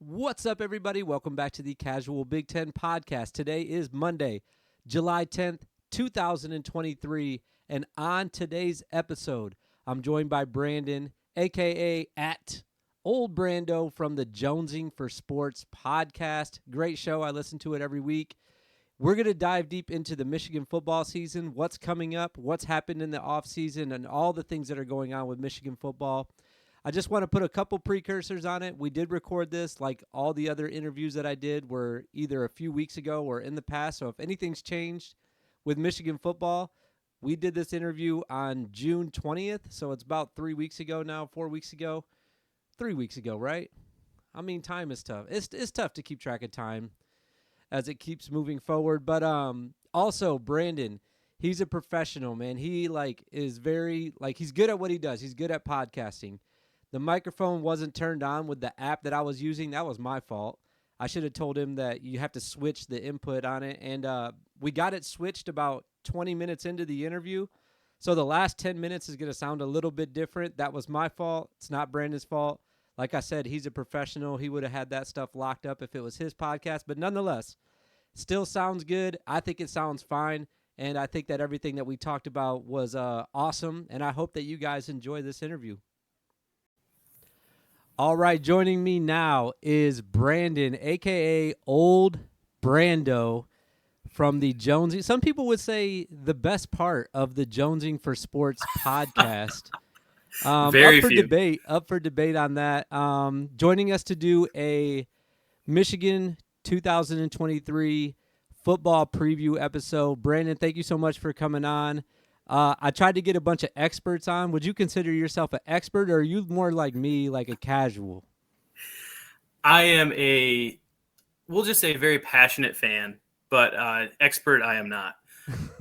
What's up, everybody? Welcome back to the Casual Big Ten Podcast. Today is Monday, July 10th, 2023. And on today's episode, I'm joined by Brandon, a.k.a. at Old Brando from the Jonesing for Sports podcast. Great show. I listen to it every week. We're going to dive deep into the Michigan football season, what's coming up, what's happened in the offseason, and all the things that are going on with Michigan football. I just want to put a couple precursors on it. We did record this, like all the other interviews that I did were either a few weeks ago or in the past. So if anything's changed with Michigan football, we did this interview on June 20th. So it's about 3 weeks ago now, 4 weeks ago, 3 weeks ago, right? I mean, time is tough. It's tough to keep track of time as it keeps moving forward. But also, Brandon, he's a professional, man. He is very, he's good at what he does. He's good at podcasting. The microphone wasn't turned on with the app that I was using. That was my fault. I should have told him that you have to switch the input on it. And we got it switched about 20 minutes into the interview. So the last 10 minutes is going to sound a little bit different. That was my fault. It's not Brandon's fault. Like I said, he's a professional. He would have had that stuff locked up if it was his podcast. But nonetheless, still sounds good. I think it sounds fine. And I think that everything that we talked about was awesome. And I hope that you guys enjoy this interview. All right, joining me now is Brandon, a.k.a. Old Brando from the Jonesing. Some people would say the best part of the Jonesing for Sports podcast. Very up for few. debate on that. Joining us to do a Michigan 2023 football preview episode. Brandon, thank you so much for coming on. I tried to get a bunch of experts on. Would you consider yourself an expert, or are you more like me, like a casual? I am we'll just say very passionate fan, but expert I am not.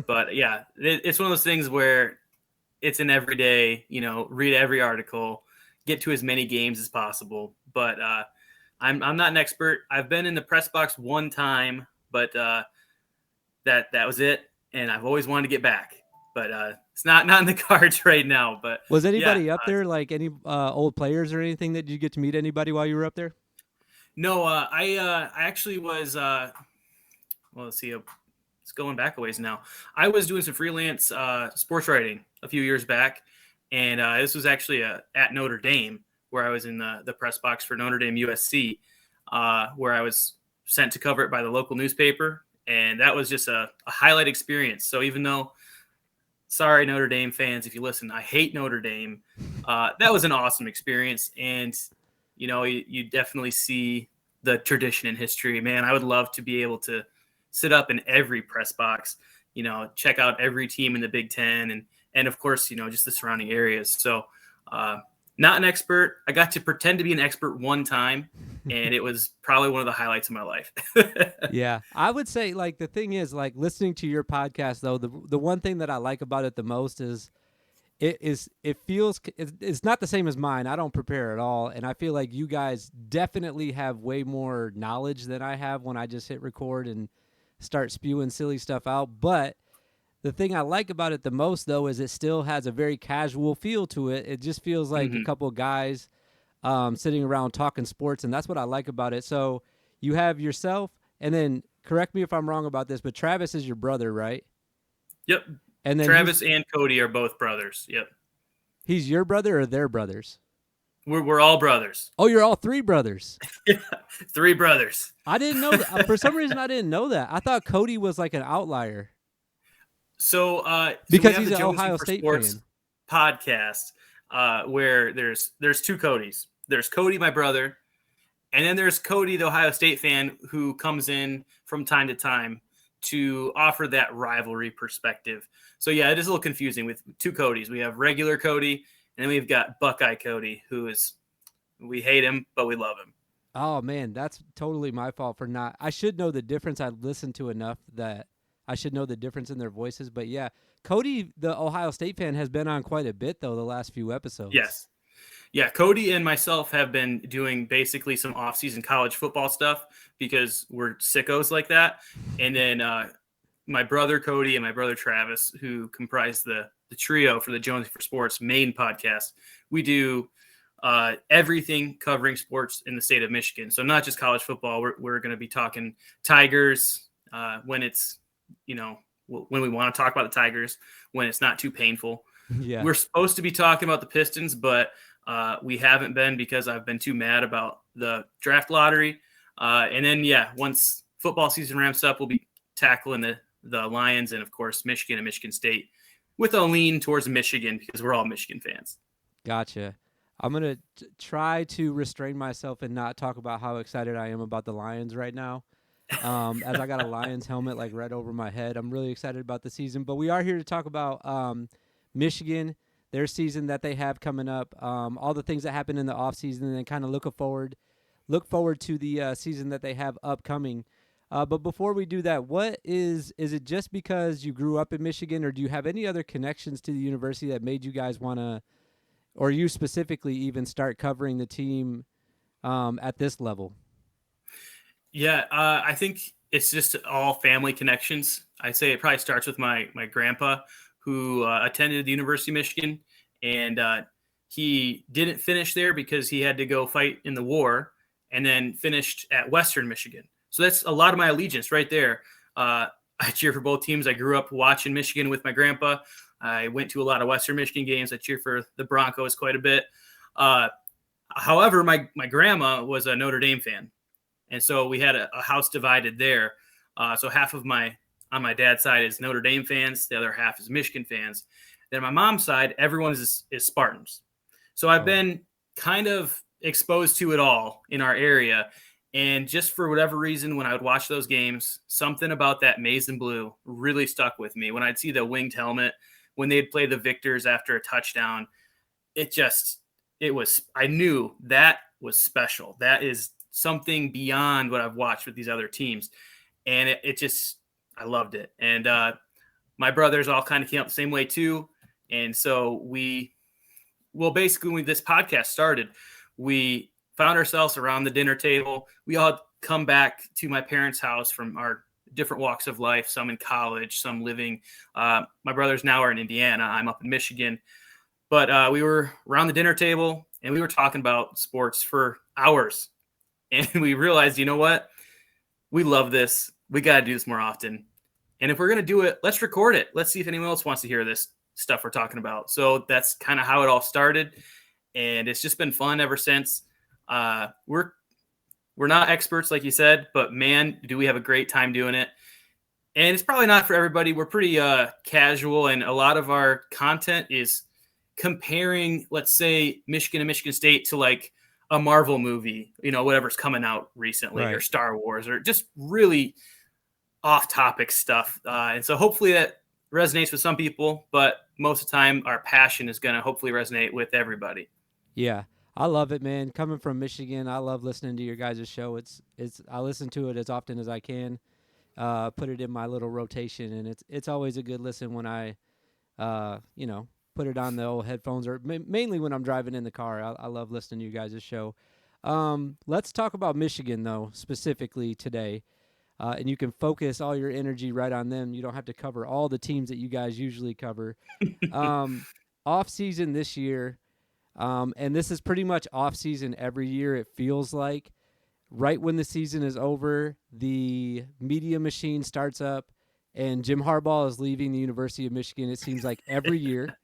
But yeah, it's one of those things where it's an everyday, read every article, get to as many games as possible. But I'm not an expert. I've been in the press box one time, but that was it. And I've always wanted to get back. But it's not in the cards right now. But was anybody up there, like any old players or anything? Did you get to meet anybody while you were up there? No, I actually was. Well, let's see. It's going back a ways now. I was doing some freelance sports writing a few years back, and this was actually at Notre Dame, where I was in the press box for Notre Dame USC, where I was sent to cover it by the local newspaper, and that was just a highlight experience. So even though, sorry, Notre Dame fans, if you listen, I hate Notre Dame. That was an awesome experience. And, you definitely see the tradition in history. Man, I would love to be able to sit up in every press box, check out every team in the Big Ten and of course, just the surrounding areas. So not an expert. I got to pretend to be an expert one time, and it was probably one of the highlights of my life. Yeah, I would say, the thing is, listening to your podcast, though, the one thing that I like about it the most is it feels it's not the same as mine. I don't prepare at all, and I feel like you guys definitely have way more knowledge than I have when I just hit record and start spewing silly stuff out. But the thing I like about it the most, though, is it still has a very casual feel to it. It just feels like a couple of guys sitting around talking sports, and that's what I like about it. So you have yourself, and then correct me if I'm wrong about this, but Travis is your brother, right? Yep. And then Travis and Cody are both brothers. Yep. He's your brother or their brothers? We're all brothers. Oh, you're all three brothers. Yeah, 3 brothers. I didn't know that. For some reason, I didn't know that. I thought Cody was like an outlier. So because so he's an Ohio State fan podcast, where there's 2 Codys. There's Cody, my brother, and then there's Cody, the Ohio State fan, who comes in from time to time to offer that rivalry perspective. So yeah, it is a little confusing with 2 Codys. We have regular Cody, and then we've got Buckeye Cody, we hate him, but we love him. Oh man, that's totally my fault for not. I should know the difference. I listened to enough that I should know the difference in their voices. But yeah, Cody, the Ohio State fan, has been on quite a bit, though, the last few episodes. Yes. Yeah, Cody and myself have been doing basically some off-season college football stuff because we're sickos like that. And then my brother Cody and my brother Travis, who comprise the trio for the Jonesing for Sports main podcast, we do everything covering sports in the state of Michigan. So not just college football. We're going to be talking Tigers when it's, when we want to talk about the Tigers, when it's not too painful. Yeah. We're supposed to be talking about the Pistons, but we haven't been because I've been too mad about the draft lottery. And then, once football season ramps up, we'll be tackling the Lions and, of course, Michigan and Michigan State with a lean towards Michigan because we're all Michigan fans. Gotcha. I'm going to try to restrain myself and not talk about how excited I am about the Lions right now. As I got a Lions helmet like right over my head. I'm really excited about the season. But we are here to talk about Michigan, their season that they have coming up, all the things that happened in the offseason, and then kind of look forward to the season that they have upcoming. But before we do that, what is it just because you grew up in Michigan, or do you have any other connections to the university that made you guys want to, or you specifically even start covering the team at this level? Yeah, I think it's just all family connections. I'd say it probably starts with my grandpa, who attended the University of Michigan, and he didn't finish there because he had to go fight in the war, and then finished at Western Michigan. So that's a lot of my allegiance right there. I cheer for both teams. I grew up watching Michigan with my grandpa. I went to a lot of Western Michigan games. I cheer for the Broncos quite a bit. However, my grandma was a Notre Dame fan. And so we had a house divided there. So half of on my dad's side is Notre Dame fans. The other half is Michigan fans. Then my mom's side, everyone is Spartans. So I've been kind of exposed to it all in our area. And just for whatever reason, when I would watch those games, something about that maize and blue really stuck with me. When I'd see the winged helmet, when they'd play the victors after a touchdown, I knew that was special. That is something beyond what I've watched with these other teams. And I loved it. And my brothers all kind of came up the same way too. And so basically when this podcast started, we found ourselves around the dinner table. We all come back to my parents' house from our different walks of life, some in college, some living. My brothers now are in Indiana. I'm up in Michigan. But we were around the dinner table and we were talking about sports for hours. And we realized, you know what? We love this. We got to do this more often. And if we're going to do it, let's record it. Let's see if anyone else wants to hear this stuff we're talking about. So that's kind of how it all started. And it's just been fun ever since. We're not experts, like you said, but man, do we have a great time doing it. And it's probably not for everybody. We're pretty casual, and a lot of our content is comparing, let's say, Michigan and Michigan State to like a Marvel movie, whatever's coming out recently, right, or Star Wars, or just really off-topic stuff. And so hopefully that resonates with some people, but most of the time our passion is going to hopefully resonate with everybody. Yeah. I love it, man. Coming from Michigan, I love listening to your guys' show. I listen to it as often as I can. Put it in my little rotation, and it's always a good listen when I, put it on the old headphones, or mainly when I'm driving in the car. I love listening to you guys' show. Let's talk about Michigan though, specifically today, and you can focus all your energy right on them. You don't have to cover all the teams that you guys usually cover. Off season this year. And this is pretty much off season every year. It feels like right when the season is over, the media machine starts up and Jim Harbaugh is leaving the University of Michigan. It seems like every year.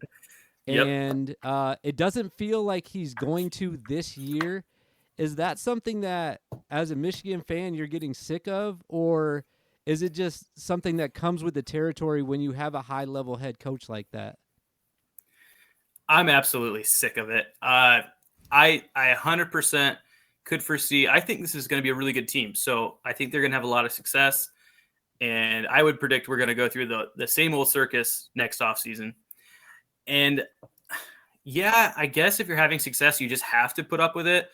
Yep. And it doesn't feel like he's going to this year. Is that something that as a Michigan fan you're getting sick of, or is it just something that comes with the territory when you have a high level head coach like that? I'm absolutely sick of it. I 100% could foresee. I think this is going to be a really good team. So I think they're going to have a lot of success. And I would predict we're going to go through the same old circus next offseason. And yeah, I guess if you're having success, you just have to put up with it.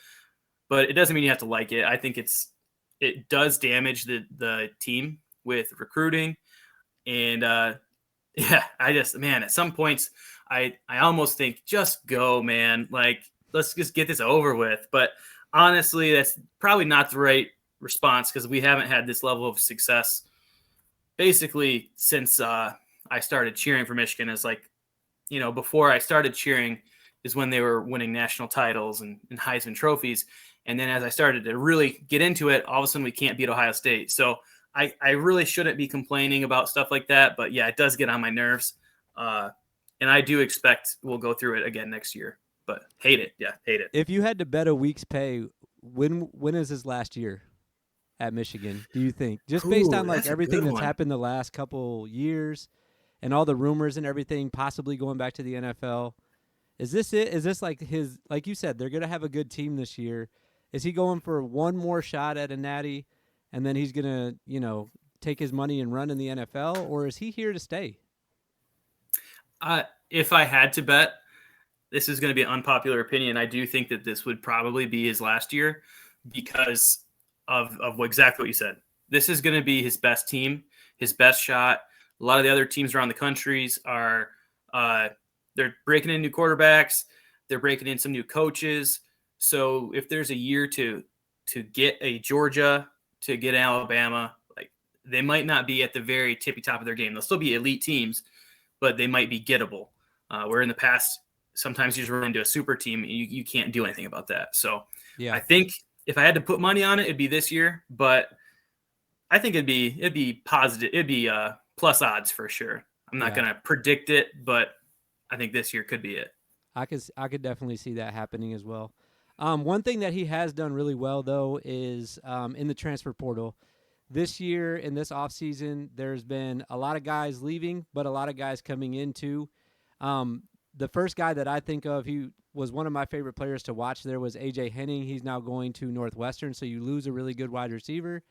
But it doesn't mean you have to like it. I think it does damage the team with recruiting. And at some points, I almost think just go, man. Like, let's just get this over with. But honestly, that's probably not the right response because we haven't had this level of success basically since I started cheering for Michigan. As like, before I started cheering, is when they were winning national titles and Heisman trophies. And then as I started to really get into it, all of a sudden we can't beat Ohio State. So I really shouldn't be complaining about stuff like that. But yeah, it does get on my nerves. And I do expect we'll go through it again next year. But hate it. Yeah, hate it. If you had to bet a week's pay, when is his last year at Michigan, do you think? Just based on like everything that's happened the last couple years and all the rumors and everything possibly going back to the NFL. Is this it? Is this like his, like you said, they're going to have a good team this year. Is he going for one more shot at a natty and then he's going to, you know, take his money and run in the NFL, or is he here to stay? If I had to bet, this is going to be an unpopular opinion. I do think that this would probably be his last year because of exactly what you said. This is going to be his best team, his best shot. A lot of the other teams around the countries are they're breaking in new quarterbacks. They're breaking in some new coaches. So if there's a year to get a Georgia, to get Alabama, like they might not be at the very tippy top of their game. They'll still be elite teams, but they might be gettable. Where in the past, sometimes you just run into a super team and you can't do anything about that. So yeah, I think if I had to put money on it, it'd be this year, but I think it'd be positive. It'd be plus odds for sure. I'm not going to predict it, but I think this year could be it. I could definitely see that happening as well. One thing that he has done really well, though, is in the transfer portal. This year, in this offseason, there's been a lot of guys leaving, but a lot of guys coming in, too. The first guy that I think of, he was one of my favorite players to watch there, was A.J. Henning. He's now going to Northwestern, so you lose a really good wide receiver,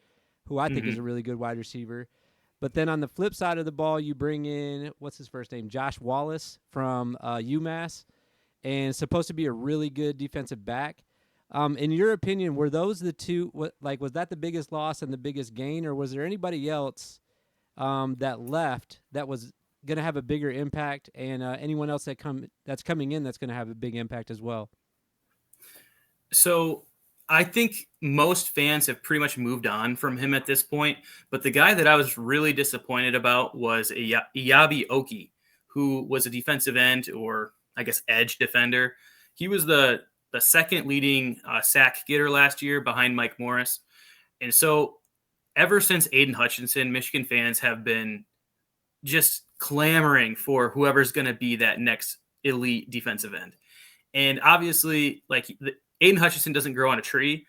who I think is a really good wide receiver. But then on the flip side of the ball, you bring in, what's his first name, Josh Wallace from UMass, and supposed to be a really good defensive back. In your opinion, were those the two, was that the biggest loss and the biggest gain, or was there anybody else that left that was going to have a bigger impact, and anyone else that's coming in that's going to have a big impact as well? So I think most fans have pretty much moved on from him at this point, but the guy that I was really disappointed about was Eyabi Okie, who was a defensive end, or I guess edge defender. He was the second leading sack getter last year behind Mike Morris. And so ever since Aiden Hutchinson, Michigan fans have been just clamoring for whoever's going to be that next elite defensive end. And obviously, like, Aiden Hutchinson doesn't grow on a tree.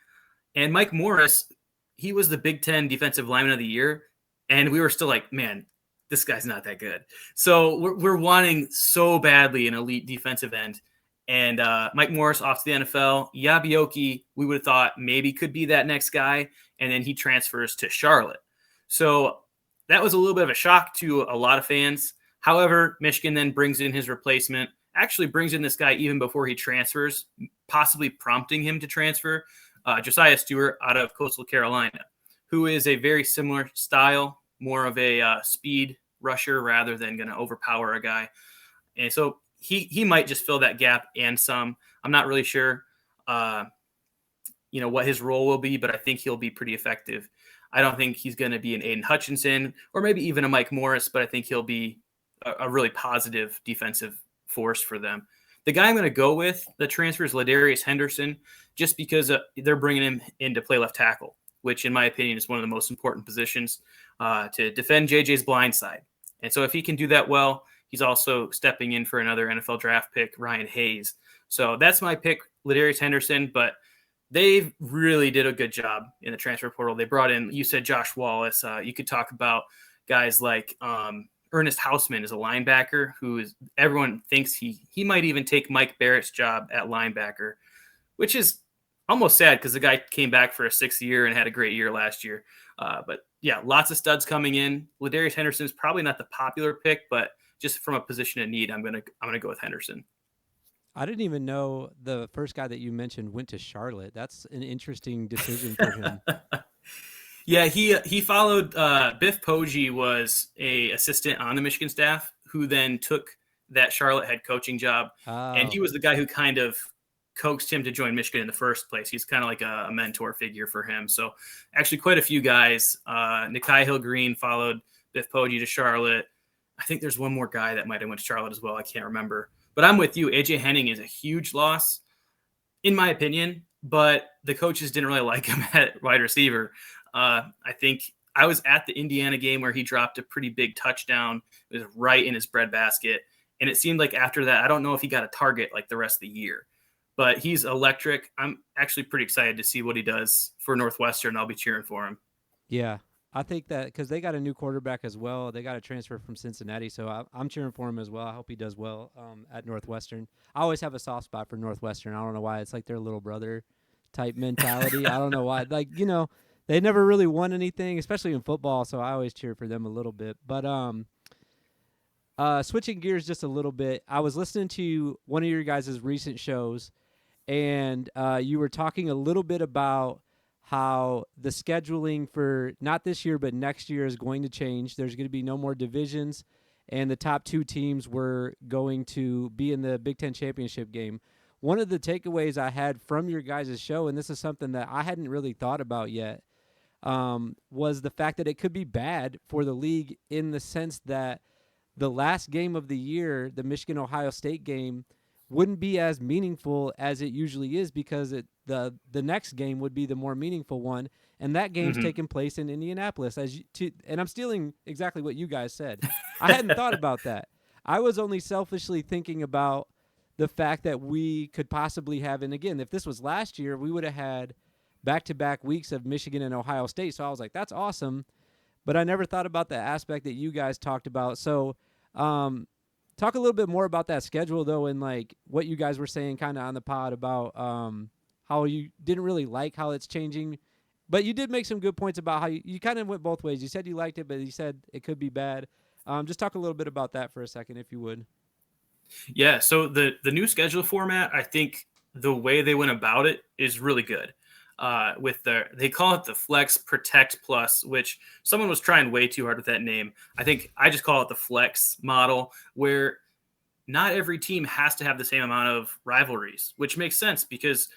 And Mike Morris, he was the Big Ten Defensive Lineman of the Year. And we were still like, man, this guy's not that good. So we're wanting so badly an elite defensive end. And Mike Morris off to the NFL. Eyabi Okie, we would have thought maybe could be that next guy. And then he transfers to Charlotte. So that was a little bit of a shock to a lot of fans. However, Michigan then brings in his replacement, actually brings in this guy even before he transfers, possibly prompting him to transfer, Josiah Stewart out of Coastal Carolina, who is a very similar style, more of a speed rusher rather than going to overpower a guy. And so he might just fill that gap and some. I'm not really sure, what his role will be, but I think he'll be pretty effective. I don't think he's going to be an Aiden Hutchinson or maybe even a Mike Morris, but I think he'll be a really positive defensive force for them. The guy I'm going to go with, the transfer, is Ladarius Henderson, just because they're bringing him in to play left tackle, which in my opinion is one of the most important positions to defend JJ's blind side. And so if he can do that well, he's also stepping in for another NFL draft pick, Ryan Hayes. So that's my pick, Ladarius Henderson, but they really did a good job in the transfer portal. They brought in, you said Josh Wallace. You could talk about guys like Ernest Hausman is a linebacker who is, everyone thinks he might even take Mike Barrett's job at linebacker, which is almost sad because the guy came back for a sixth year and had a great year last year. But yeah, lots of studs coming in. Ladarius Henderson is probably not the popular pick, but just from a position of need, I'm gonna go with Henderson. I didn't even know the first guy that you mentioned went to Charlotte. That's an interesting decision for him. Yeah, he followed Biff Poggi was a assistant on the Michigan staff who then took that Charlotte head coaching job. And he was the guy who kind of coaxed him to join Michigan in the first place. He's kind of like a mentor figure for him. So actually quite a few guys. Nikhai Hill-Green followed Biff Poggi to Charlotte. I think there's one more guy that might have went to Charlotte as well. I can't remember. But I'm with you. AJ Henning is a huge loss, in my opinion, but the coaches didn't really like him at wide receiver. I think I was at the Indiana game where he dropped a pretty big touchdown. It was right in his breadbasket. And it seemed like after that, I don't know if he got a target like the rest of the year, but he's electric. I'm actually pretty excited to see what he does for Northwestern. I'll be cheering for him. Yeah, I think that because they got a new quarterback as well. They got a transfer from Cincinnati, so I'm cheering for him as well. I hope he does well at Northwestern. I always have a soft spot for Northwestern. I don't know why. It's like their little brother type mentality. I don't know why. Like, they never really won anything, especially in football, so I always cheer for them a little bit. But switching gears just a little bit, I was listening to one of your guys' recent shows, and you were talking a little bit about how the scheduling for not this year but next year is going to change. There's going to be no more divisions, and the top 2 teams were going to be in the Big Ten championship game. One of the takeaways I had from your guys' show, and this is something that I hadn't really thought about yet, was the fact that it could be bad for the league in the sense that the last game of the year, the Michigan-Ohio State game, wouldn't be as meaningful as it usually is because the next game would be the more meaningful one, and that game's taking place in Indianapolis. And I'm stealing exactly what you guys said. I hadn't thought about that. I was only selfishly thinking about the fact that we could possibly have, and again, if this was last year, we would have had back-to-back weeks of Michigan and Ohio State. So I was like, that's awesome. But I never thought about the aspect that you guys talked about. So talk a little bit more about that schedule, though, and like what you guys were saying kind of on the pod about how you didn't really like how it's changing. But you did make some good points about how you kind of went both ways. You said you liked it, but you said it could be bad. Just talk a little bit about that for a second, if you would. Yeah, so the new schedule format, I think the way they went about it is really good. They call it the Flex Protect Plus, which someone was trying way too hard with that name. I think I just call it the Flex model, where not every team has to have the same amount of rivalries, which makes sense because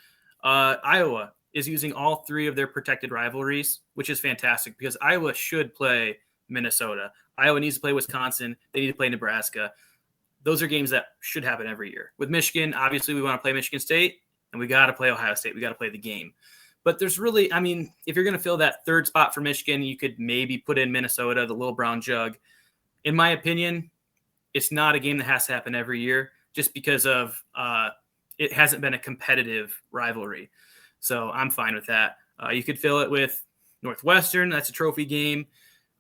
Iowa is using all 3 of their protected rivalries, which is fantastic because Iowa should play Minnesota. Iowa needs to play Wisconsin. They need to play Nebraska. Those are games that should happen every year. With Michigan, obviously we want to play Michigan State, and we got to play Ohio State. We got to play the game. But there's really, I mean, if you're going to fill that 3rd spot for Michigan, you could maybe put in Minnesota, the Little Brown Jug. In my opinion, it's not a game that has to happen every year just because of it hasn't been a competitive rivalry. So I'm fine with that. You could fill it with Northwestern. That's a trophy game.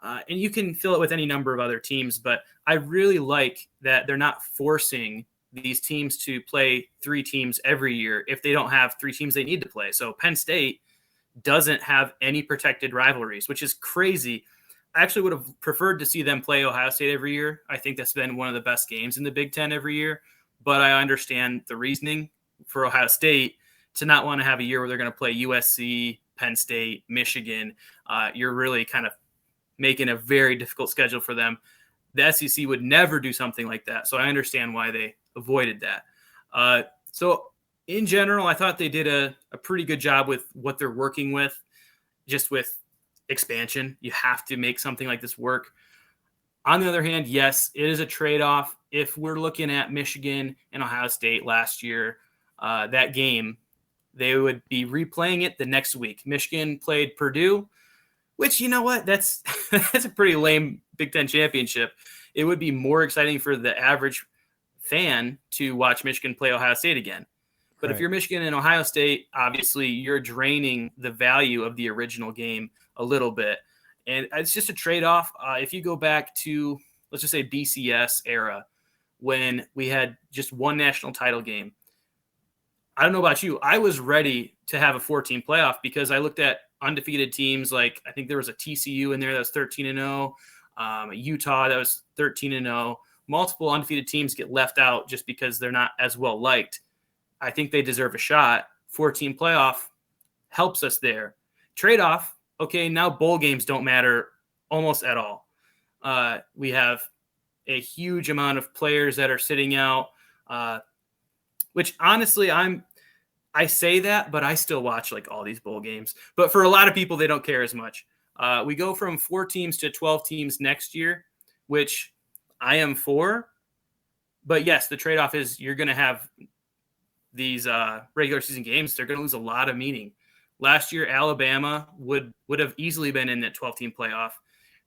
And you can fill it with any number of other teams. But I really like that they're not forcing these teams to play 3 teams every year if they don't have 3 teams they need to play. So Penn State doesn't have any protected rivalries, which is crazy. I actually would have preferred to see them play Ohio State every year. I think that's been one of the best games in the Big Ten every year. But I understand the reasoning for Ohio State to not want to have a year where they're going to play USC, Penn State, Michigan. You're really kind of making a very difficult schedule for them. The SEC would never do something like that. So I understand why they avoided that. So in general, I thought they did a pretty good job with what they're working with, just with expansion. You have to make something like this work. On the other hand, yes, it is a trade-off. If we're looking at Michigan and Ohio State last year, that game, they would be replaying it the next week. Michigan played Purdue, which, you know what, that's a pretty lame Big Ten championship. It would be more exciting for the average fan to watch Michigan play Ohio State again. But If you're Michigan and Ohio State, obviously you're draining the value of the original game a little bit. And it's just a trade-off. If you go back to, let's just say, BCS era, when we had just one national title game, I don't know about you, I was ready to have a 14 playoff because I looked at undefeated teams. Like, I think there was a TCU in there that was 13-0, Utah that was 13-0. Multiple undefeated teams get left out just because they're not as well liked. I think they deserve a shot. 14 playoff helps us there. Trade-off, okay, now bowl games don't matter almost at all. We have a huge amount of players that are sitting out, which honestly, I say that, but I still watch like all these bowl games. But for a lot of people, they don't care as much. We go from 4 teams to 12 teams next year, which I am for. but yes, the trade-off is you're going to have these regular season games. They're going to lose a lot of meaning. Last year, Alabama would have easily been in that 12-team playoff.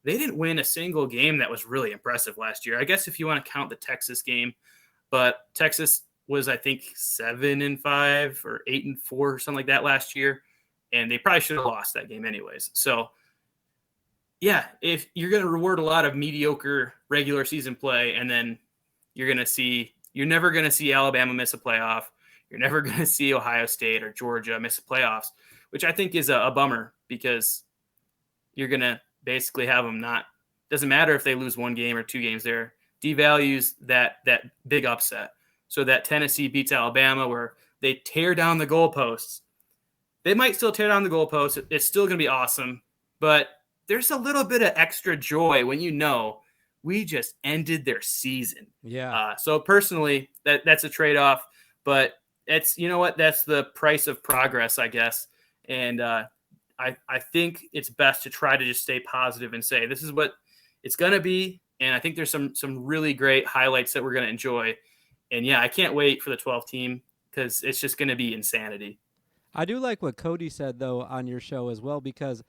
They didn't win a single game that was really impressive last year. I guess if you want to count the Texas game, but Texas was, I think, 7-5 or 8-4 or something like that last year, and they probably should have lost that game anyways. So, yeah, if you're going to reward a lot of mediocre regular season play, and then you're never going to see Alabama miss a playoff. You're never going to see Ohio State or Georgia miss the playoffs, which I think is a bummer, because you're going to basically have them doesn't matter if they lose one game or two games there, devalues that big upset. So that Tennessee beats Alabama where they tear down the goalposts. They might still tear down the goalposts. It's still going to be awesome, but there's a little bit of extra joy when we just ended their season. Yeah. So personally, that's a trade-off, but it's, you know what, that's the price of progress, I guess. And I think it's best to try to just stay positive and say, this is what it's going to be. And I think there's some really great highlights that we're going to enjoy. And yeah, I can't wait for the 12th team, because it's just going to be insanity. I do like what Cody said, though, on your show as well, because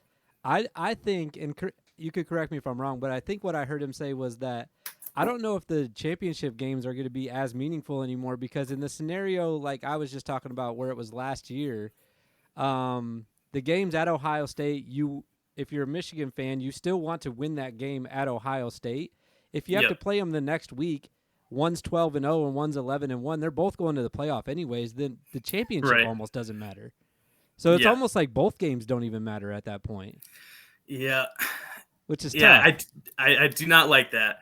I think, and you could correct me if I'm wrong, but I think what I heard him say was that I don't know if the championship games are going to be as meaningful anymore, because in the scenario like I was just talking about where it was last year, the games at Ohio State, if you're a Michigan fan, you still want to win that game at Ohio State. If you have to play them the next week, one's 12-0 and one's 11-1, they're both going to the playoff anyways, then the championship almost doesn't matter. So it's almost like both games don't even matter at that point. Yeah. Which is tough. I do not like that.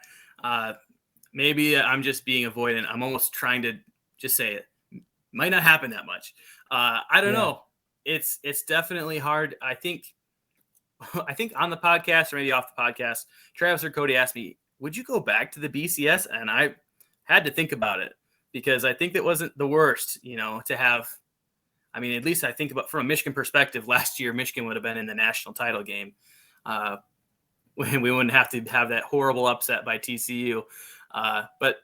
Maybe I'm just being avoidant. I'm almost trying to just say it might not happen that much. I don't know. It's definitely hard. I think on the podcast or maybe off the podcast, Travis or Cody asked me, would you go back to the BCS? And I had to think about it, because I think that wasn't the worst, to have. I mean, at least I think about from a Michigan perspective, last year, Michigan would have been in the national title game. When we wouldn't have to have that horrible upset by TCU. But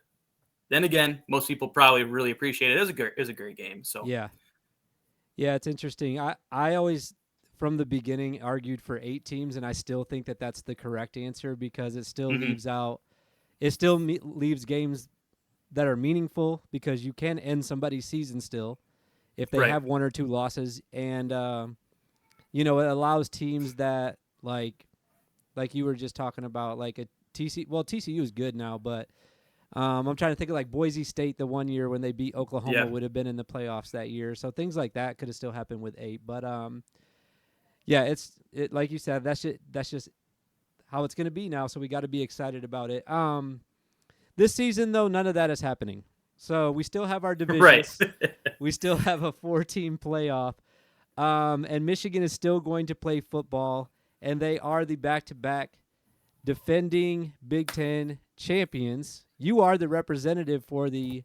then again, most people probably really appreciate it. It was a great game. So yeah, it's interesting. I always, from the beginning, argued for 8 teams, and I still think that that's the correct answer, because it still leaves games that are meaningful, because you can end somebody's season still if they have 1 or 2 losses, and it allows teams that like you were just talking about, like a TCU. Well, TCU is good now, but I'm trying to think of like Boise State the one year when they beat Oklahoma would have been in the playoffs that year. So things like that could have still happened with 8. But it's like you said, that's just how it's going to be now. So we got to be excited about it. This season, though, none of that is happening. So we still have our divisions. We still have a 4-team playoff. And Michigan is still going to play football. And they are the back-to-back defending Big Ten champions. You are the representative for the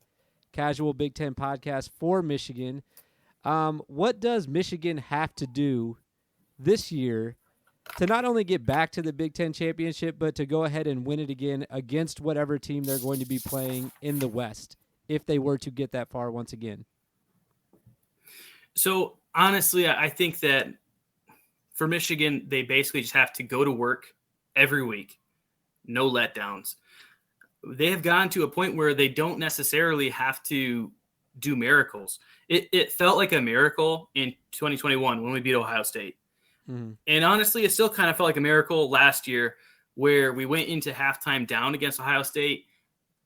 Casual Big Ten podcast for Michigan. What does Michigan have to do this year to not only get back to the Big Ten championship, but to go ahead and win it again against whatever team they're going to be playing in the West, if they were to get that far once again? So, honestly, I think that for Michigan, they basically just have to go to work every week. No letdowns. They have gotten to a point where they don't necessarily have to do miracles. It felt like a miracle in 2021 when we beat Ohio State. Mm-hmm. And honestly, it still kind of felt like a miracle last year, where we went into halftime down against Ohio State,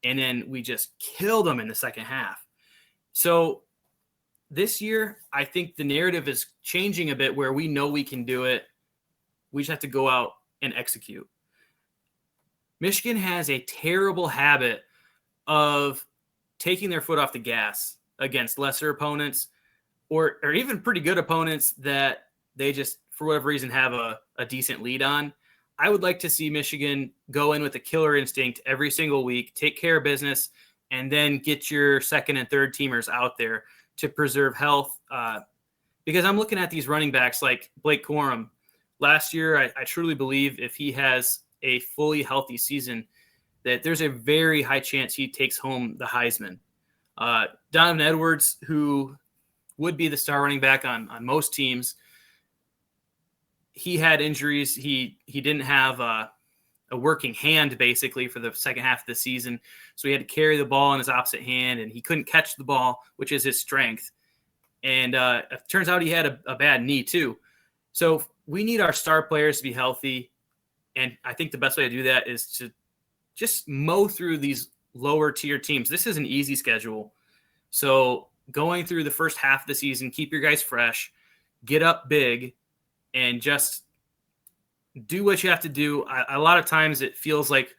and then we just killed them in the second half. So this year, I think the narrative is changing a bit, where we know we can do it. We just have to go out and execute. Michigan has a terrible habit of taking their foot off the gas against lesser opponents, or even pretty good opponents that they just, for whatever reason, have a decent lead on. I would like to see Michigan go in with a killer instinct every single week, take care of business, and then get your second and third teamers out there to preserve health. Because I'm looking at these running backs like Blake Corum. Last year, I truly believe if he has a fully healthy season, that there's a very high chance he takes home the Heisman. Donovan Edwards, who would be the star running back on most teams, he had injuries. He didn't have a working hand basically for the second half of the season. So he had to carry the ball in his opposite hand, and he couldn't catch the ball, which is his strength. And it turns out he had a bad knee too. So we need our star players to be healthy. And I think the best way to do that is to just mow through these lower tier teams. This is an easy schedule. So going through the first half of the season, keep your guys fresh, get up big, and just do what you have to do. A lot of times it feels like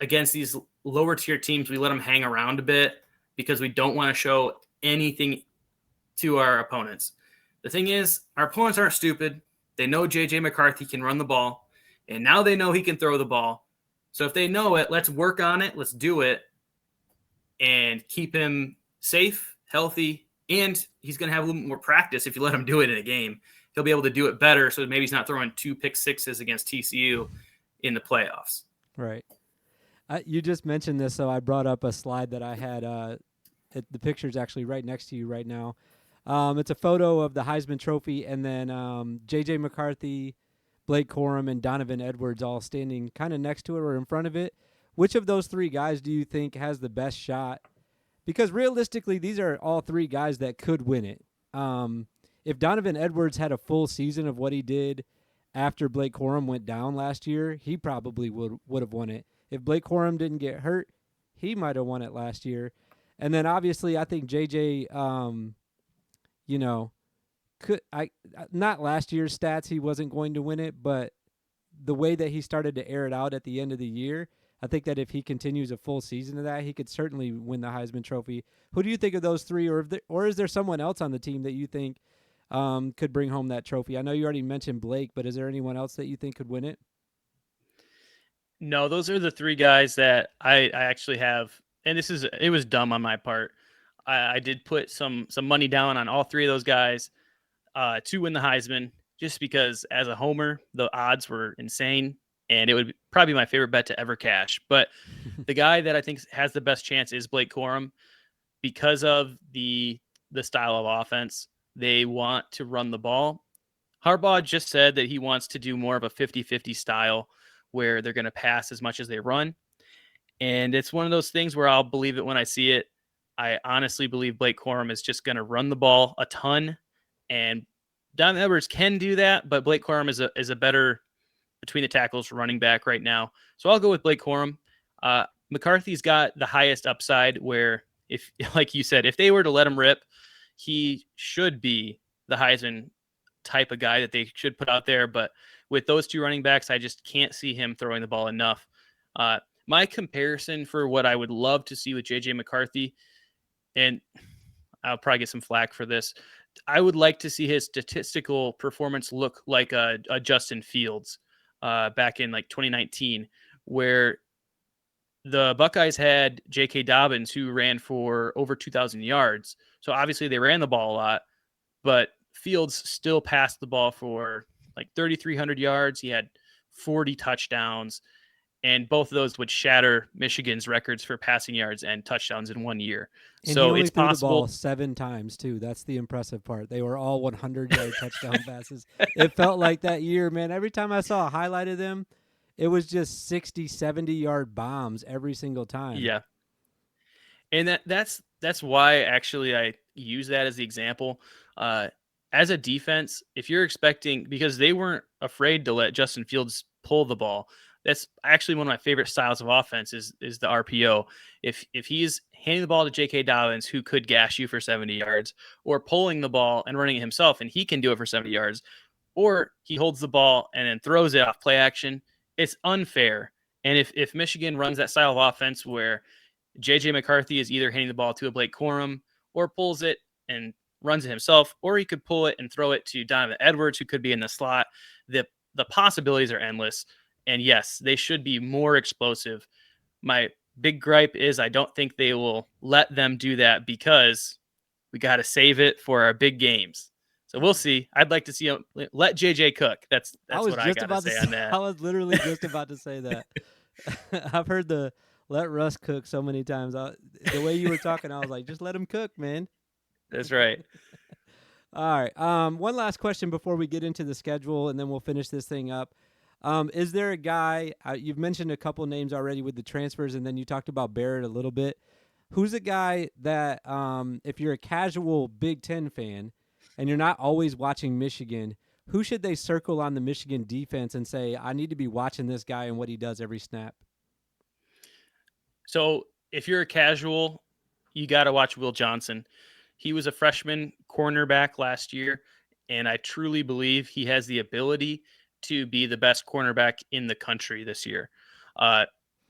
against these lower tier teams, we let them hang around a bit because we don't want to show anything to our opponents. The thing is, our opponents aren't stupid. They know J.J. McCarthy can run the ball, and now they know he can throw the ball. So if they know it, let's work on it. Let's do it and keep him safe, healthy, and he's going to have a little more practice if you let him do it in a game. He'll be able to do it better, so maybe he's not throwing 2 pick sixes against TCU in the playoffs. Right. You just mentioned this, so I brought up a slide that I had. The picture's actually right next to you right now. It's a photo of the Heisman Trophy, and then J.J. McCarthy, Blake Corum, and Donovan Edwards all standing kind of next to it or in front of it. Which of those 3 guys do you think has the best shot? Because realistically, these are all 3 guys that could win it. If Donovan Edwards had a full season of what he did after Blake Corum went down last year, he probably would have won it. If Blake Corum didn't get hurt, he might have won it last year. And then obviously, I think JJ, not last year's stats, he wasn't going to win it, but the way that he started to air it out at the end of the year, I think that if he continues a full season of that, he could certainly win the Heisman Trophy. Who do you think of those 3, or is there someone else on the team that you think could bring home that trophy? I know you already mentioned Blake, but is there anyone else that you think could win it? No, those are the 3 guys that I actually have, and it was dumb on my part. I did put some money down on all 3 of those guys to win the Heisman, just because as a homer, the odds were insane, and it would probably be my favorite bet to ever cash. But the guy that I think has the best chance is Blake Corum, because of the style of offense. They want to run the ball. Harbaugh just said that he wants to do more of a 50-50 style where they're going to pass as much as they run. And it's one of those things where I'll believe it when I see it. I honestly believe Blake Corum is just going to run the ball a ton, and Donovan Edwards can do that, but Blake Corum is a better between the tackles running back right now. So I'll go with Blake Corum. McCarthy's got the highest upside, where if, like you said, if they were to let him rip, he should be the Heisman type of guy that they should put out there. But with those 2 running backs, I just can't see him throwing the ball enough. My comparison for what I would love to see with J.J. McCarthy, and I'll probably get some flack for this, I would like to see his statistical performance look like a Justin Fields back in like 2019, where the Buckeyes had J.K. Dobbins, who ran for over 2,000 yards. So obviously they ran the ball a lot, but Fields still passed the ball for like 3,300 yards. He had 40 touchdowns, and both of those would shatter Michigan's records for passing yards and touchdowns in 1 year. And so he only it's threw possible. The ball 7 times too. That's the impressive part. They were all 100-yard touchdown passes. It felt like that year, man. Every time I saw a highlight of them, it was just 60, 70-yard bombs every single time. Yeah. And that's why actually I use that as the example. As a defense, if you're expecting, because they weren't afraid to let Justin Fields pull the ball. That's actually one of my favorite styles of offense is the RPO. If he's handing the ball to J.K. Dobbins, who could gash you for 70 yards, or pulling the ball and running it himself, and he can do it for 70 yards, or he holds the ball and then throws it off play action, it's unfair. And if Michigan runs that style of offense where J.J. McCarthy is either handing the ball to a Blake Corum or pulls it and runs it himself, or he could pull it and throw it to Donovan Edwards, who could be in the slot, the possibilities are endless. And yes, they should be more explosive. My big gripe is I don't think they will let them do that, because we got to save it for our big games. So we'll see. I'd like to see him let JJ cook. That's what I got to say on that. I was literally just about to say that. I've heard the let Russ cook so many times. The way you were talking, I was like, just let him cook, man. That's right. All right. One last question before we get into the schedule, and then we'll finish this thing up. Is there a guy? You've mentioned a couple names already with the transfers, and then you talked about Barrett a little bit. Who's a guy that, if you're a casual Big Ten fan and you're not always watching Michigan, who should they circle on the Michigan defense and say, I need to be watching this guy and what he does every snap? So if you're a casual, you got to watch Will Johnson. He was a freshman cornerback last year, and I truly believe he has the ability to be the best cornerback in the country this year. The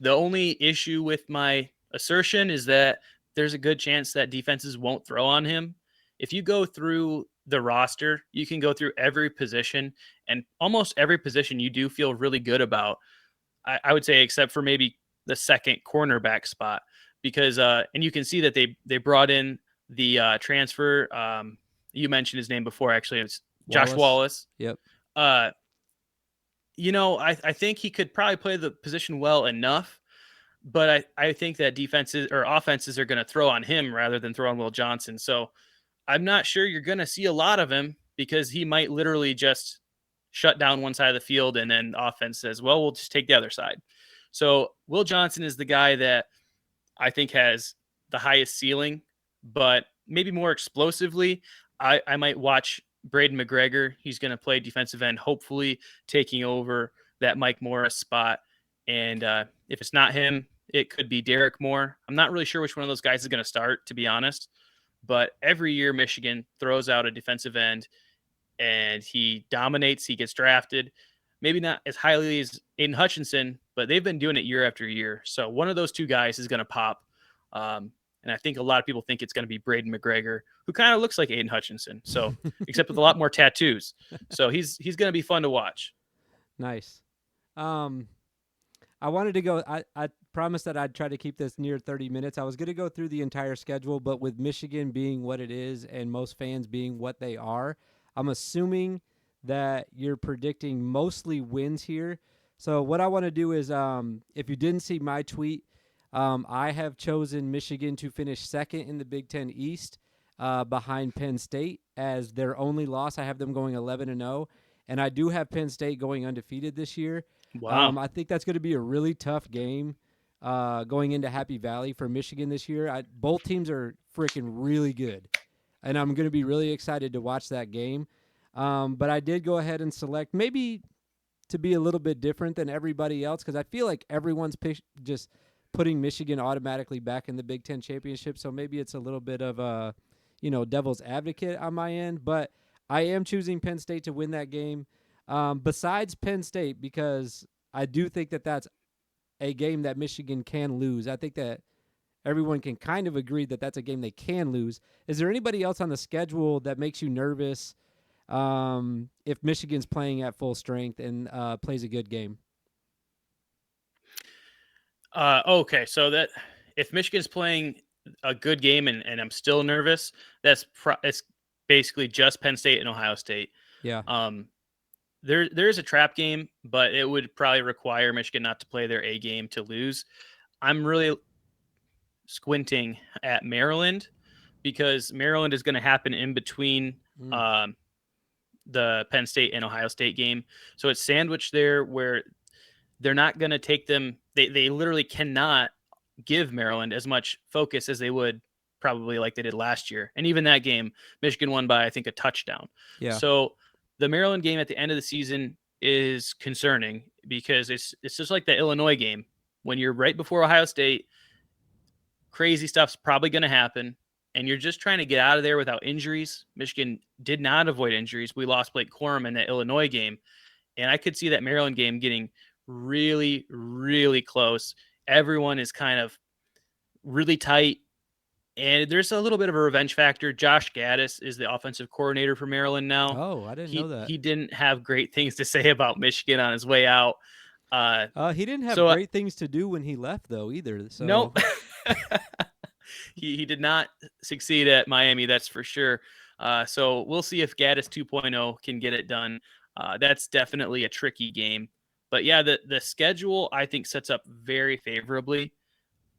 only issue with my assertion is that there's a good chance that defenses won't throw on him. If you go through the roster, you can go through every position, and almost every position you do feel really good about. I would say, except for maybe the second cornerback spot, because and you can see that they brought in the transfer. You mentioned his name before, actually. It's Josh Wallace. Yep. I think he could probably play the position well enough, but I think that defenses or offenses are going to throw on him rather than throw on Will Johnson. So I'm not sure you're going to see a lot of him because he might literally just shut down one side of the field and then the offense says, well, we'll just take the other side. So Will Johnson is the guy that I think has the highest ceiling, but maybe more explosively. I might watch Braden McGregor. He's going to play defensive end, hopefully taking over that Mike Morris spot. And if it's not him, it could be Derek Moore. I'm not really sure which one of those guys is going to start, to be honest. But every year Michigan throws out a defensive end and he dominates. He gets drafted. Maybe not as highly as Aiden Hutchinson, but they've been doing it year after year. So one of those two guys is going to pop. And I think a lot of people think it's going to be Braden McGregor, who kind of looks like Aiden Hutchinson. So except with a lot more tattoos. So he's going to be fun to watch. Nice. I wanted to go. I promised that I'd try to keep this near 30 minutes. I was going to go through the entire schedule, but with Michigan being what it is and most fans being what they are, I'm assuming that you're predicting mostly wins here. So what I want to do is, if you didn't see my tweet, I have chosen Michigan to finish second in the Big Ten East behind Penn State as their only loss. I have them going 11-0, and I do have Penn State going undefeated this year. Wow. I think that's going to be a really tough game going into Happy Valley for Michigan this year. Both teams are freaking really good, and I'm going to be really excited to watch that game. But I did go ahead and select maybe to be a little bit different than everybody else because I feel like everyone's just putting Michigan automatically back in the Big Ten championship. So maybe it's a little bit of a, devil's advocate on my end. But I am choosing Penn State to win that game. Besides Penn State, because I do think that that's a game that Michigan can lose. I think that everyone can kind of agree that that's a game they can lose. Is there anybody else on the schedule that makes you nervous if Michigan's playing at full strength and plays a good game? Okay, so that if Michigan's playing a good game and I'm still nervous, it's basically just Penn State and Ohio State. Yeah. There's a trap game, but it would probably require Michigan not to play their A game to lose. I'm really squinting at Maryland because Maryland is going to happen in between the Penn State and Ohio State game. So it's sandwiched there where they're not going to take them. They literally cannot give Maryland as much focus as they would probably like they did last year. And even that game, Michigan won by, I think, a touchdown. Yeah. So the Maryland game at the end of the season is concerning because it's just like the Illinois game. When you're right before Ohio State, crazy stuff's probably going to happen, and you're just trying to get out of there without injuries. Michigan did not avoid injuries. We lost Blake Corum in that Illinois game, and I could see that Maryland game getting really, really close. Everyone is kind of really tight, and there's a little bit of a revenge factor. Josh Gaddis is the offensive coordinator for Maryland now. Oh, I didn't know that. He didn't have great things to say about Michigan on his way out. He didn't have great things to do when he left, though, either. So. Nope. he did not succeed at Miami, that's for sure. So we'll see if Gaddis 2.0 can get it done. That's definitely a tricky game. But yeah, the schedule I think sets up very favorably.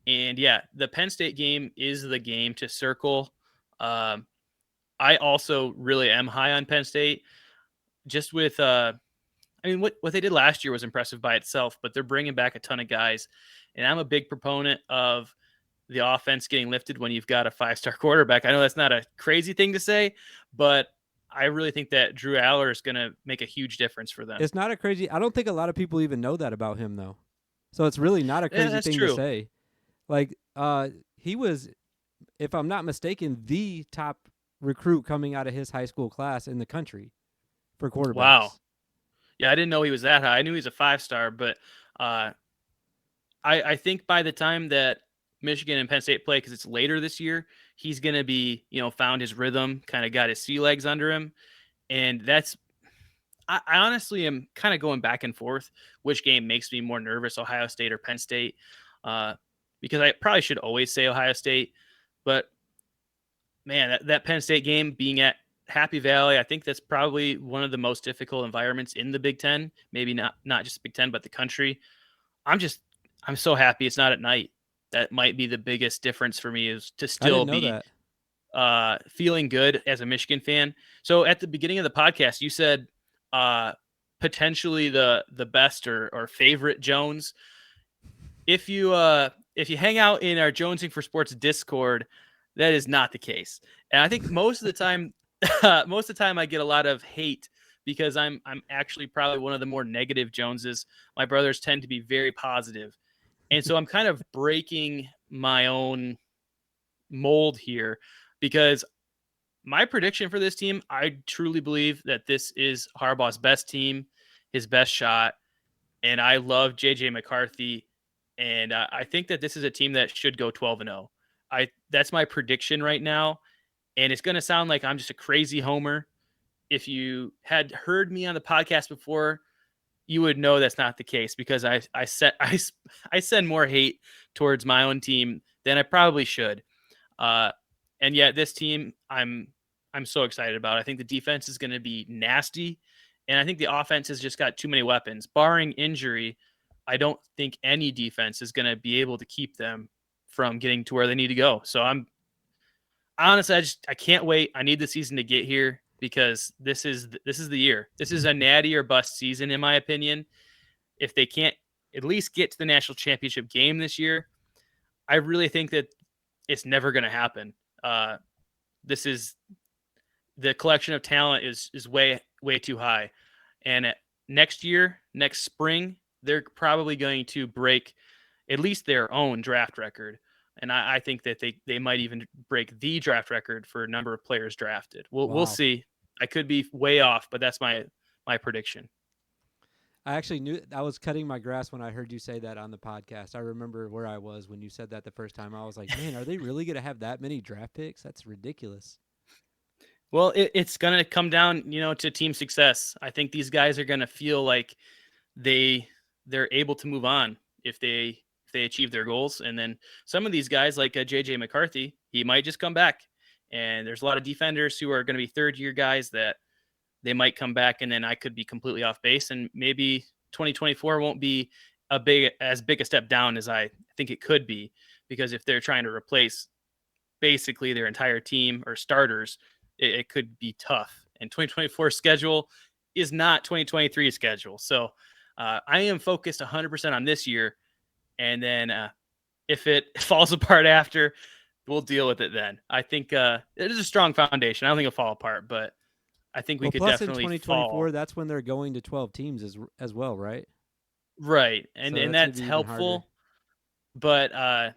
And yeah, the Penn State game is the game to circle. Um, I also really am high on Penn State. Just with, I mean, what they did last year was impressive by itself, but they're bringing back a ton of guys, and I'm a big proponent of the offense getting lifted when you've got a 5-star quarterback. I know that's not a crazy thing to say, but I really think that Drew Aller is going to make a huge difference for them. It's not a crazy. I don't think a lot of people even know that about him, though. So it's really not a crazy that's thing true. to say. Like, he was, if I'm not mistaken, the top recruit coming out of his high school class in the country for quarterbacks. Wow. Yeah, I didn't know he was that high. I knew he was a 5-star, but I think by the time that Michigan and Penn State play, because it's later this year, he's going to be, found his rhythm, kind of got his sea legs under him. And that's, I honestly am kind of going back and forth which game makes me more nervous, Ohio State or Penn State, because I probably should always say Ohio State. But, man, that Penn State game being at Happy Valley, I think that's probably one of the most difficult environments in the Big Ten, maybe not just Big Ten, but the country. I'm so happy it's not at night. That might be the biggest difference for me, is to still be feeling good as a Michigan fan. So at the beginning of the podcast, you said potentially the best or favorite Jones. If you hang out in our Jonesing for Sports Discord, that is not the case. And I think most of the time I get a lot of hate because I'm actually probably one of the more negative Joneses. My brothers tend to be very positive. And so I'm kind of breaking my own mold here, because my prediction for this team, I truly believe that this is Harbaugh's best team, his best shot. And I love JJ McCarthy. And I think that this is a team that should go 12-0. That's my prediction right now. And it's going to sound like I'm just a crazy homer. If you had heard me on the podcast before, you would know that's not the case, because I send more hate towards my own team than I probably should. And yet this team, I'm so excited about. I think the defense is going to be nasty, and I think the offense has just got too many weapons. Barring injury, I don't think any defense is going to be able to keep them from getting to where they need to go. So I'm honestly, I can't wait. I need the season to get here, because this is the year. This is a natty or bust season, in my opinion. If they can't at least get to the national championship game this year, I really think that it's never going to happen. This is, the collection of talent is way too high, and next spring, they're probably going to break at least their own draft record. And I think that they might even break the draft record for a number of players drafted. We'll see. I could be way off, but that's my prediction. I actually knew I was cutting my grass when I heard you say that on the podcast. I remember where I was when you said that the first time. I was like, man, are they really going to have that many draft picks? That's ridiculous. Well, it's going to come down, to team success. I think these guys are going to feel like they're able to move on if they achieve their goals. And then some of these guys, like JJ McCarthy, he might just come back. And there's a lot of defenders who are going to be third-year guys that they might come back, and then I could be completely off base, and maybe 2024 won't be as big a step down as I think it could be, because if they're trying to replace basically their entire team or starters, it could be tough. And 2024 schedule is not 2023 schedule. So I am focused 100% on this year, and then if it falls apart after, we'll deal with it then. I think it is a strong foundation. I don't think it'll fall apart, but I think we could definitely in 2024, that's when they're going to 12 teams as well, right? Right. And So that's helpful. But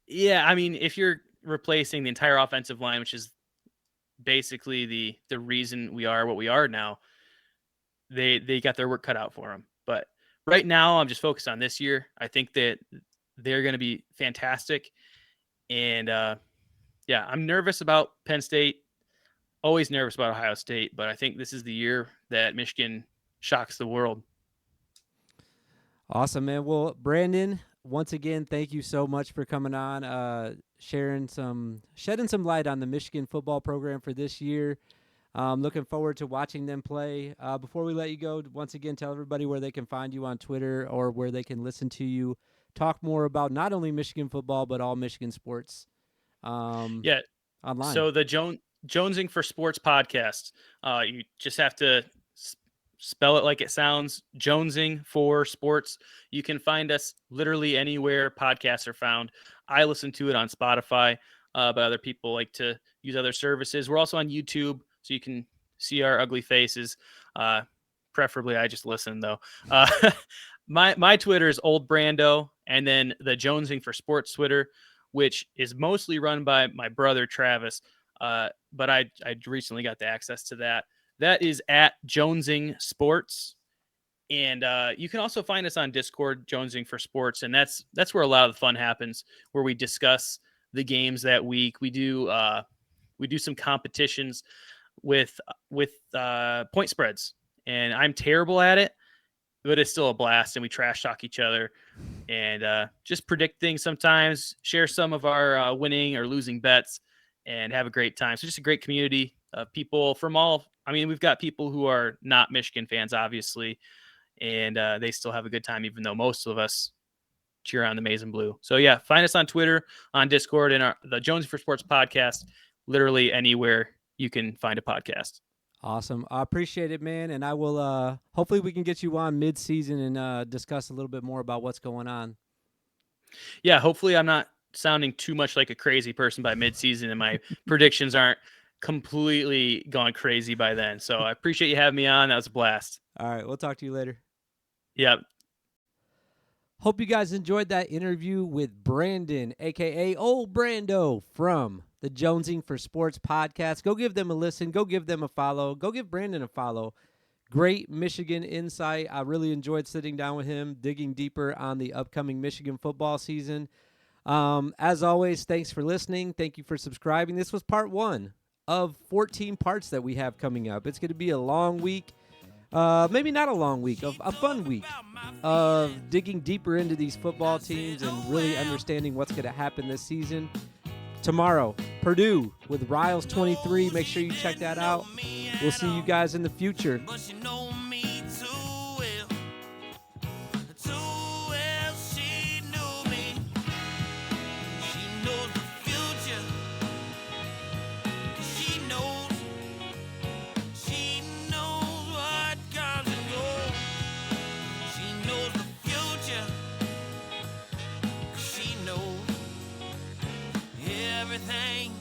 yeah, I mean, if you're replacing the entire offensive line, which is basically the reason we are what we are now, they got their work cut out for them. But right now, I'm just focused on this year. I think that they're going to be fantastic. And yeah, I'm nervous about Penn State, always nervous about Ohio State, but I think this is the year that Michigan shocks the world. Awesome, man. Well, Brandon, once again, thank you so much for coming on, shedding some light on the Michigan football program for this year. Looking forward to watching them play. Before we let you go, once again, tell everybody where they can find you on Twitter or where they can listen to you talk more about not only Michigan football, but all Michigan sports Yeah. online. So the Jonesing for Sports podcast, you just have to spell it like it sounds, Jonesing for Sports. You can find us literally anywhere podcasts are found. I listen to it on Spotify, but other people like to use other services. We're also on YouTube, so you can see our ugly faces. Preferably, I just listen, though. My Twitter is Old Brando, and then the Jonesing for Sports Twitter, which is mostly run by my brother, Travis, but I recently got the access to that. That is at Jonesing Sports. And you can also find us on Discord, Jonesing for Sports. And that's where a lot of the fun happens, where we discuss the games that week. We do some competitions with point spreads. And I'm terrible at it, but it's still a blast. And we trash talk each other and just predict things sometimes, share some of our winning or losing bets, and have a great time. So just a great community of people from all. I mean, we've got people who are not Michigan fans, obviously, and they still have a good time, even though most of us cheer on the Maize and Blue. So yeah, find us on Twitter, on Discord, and the Jonesing for Sports podcast, literally anywhere you can find a podcast. Awesome. I appreciate it, man. And I will, hopefully we can get you on mid-season and discuss a little bit more about what's going on. Yeah, hopefully I'm not sounding too much like a crazy person by mid-season and my predictions aren't completely gone crazy by then. So I appreciate you having me on. That was a blast. All right. We'll talk to you later. Yep. Hope you guys enjoyed that interview with Brandon, a.k.a. Old Brando, from the Jonesing for Sports podcast. Go give them a listen. Go give them a follow. Go give Brandon a follow. Great Michigan insight. I really enjoyed sitting down with him, digging deeper on the upcoming Michigan football season. As always, thanks for listening. Thank you for subscribing. This was part 1 of 14 parts that we have coming up. It's going to be a long week. Maybe not a long week, a fun week of digging deeper into these football teams and really understanding what's going to happen this season. Tomorrow, Purdue with Riles 23. Make sure you check that out. We'll see you guys in the future. Everything